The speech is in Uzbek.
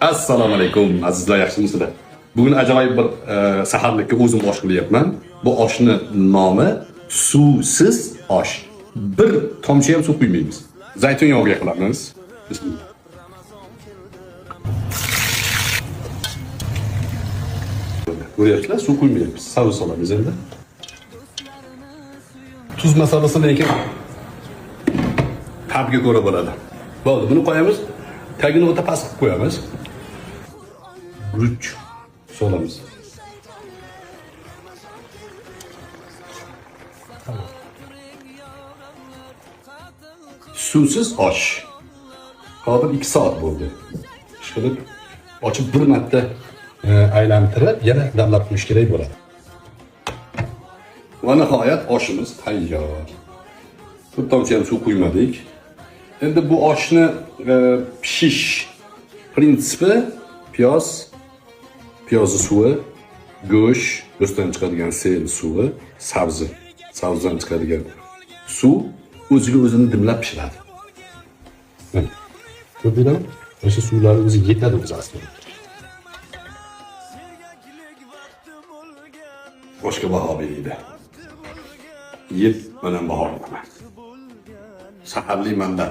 Assalomu alaykum azizlar, yaxshimisizlar? Bugun ajoyib bir saharlikka o'zim osh qilyapman. Bu oshni nomi suvsiz osh. Bir tomchi ham suv quymaymiz. Zaytun yog'iga qilamiz. Bismillah. Ko'ryapsizlar, suv quymayapmiz. Savus solamiz endi. Tuz masalasi lekin tabga ko'ra bo'ladi. Bo'ldi, buni qo'yamiz. Tagini o'ta past qilib qo'yamiz. Guruch solamiz. Suvsiz osh. Hozir 2 soat bo'ldi. Ishqilib ochib bir marta aylantirib, yana damlab qo'yish kerak bo'ladi. Va nihoyat oshimiz tayyor. Bir tomchi ham suv quymadik. Endi bu oshni pishish prinsipi piyozni suvi, go'sht, go'shtdan chiqadigan sel suvi, sabzidan chiqadigan suv o'ziga o'zini dimlab pishiradi. Ko'rdingizmi? O'sha suvlar o'zi yetadi biz aslida. Boshqa baho beradi. Yeb, mana baho beraman. Saharlik manda.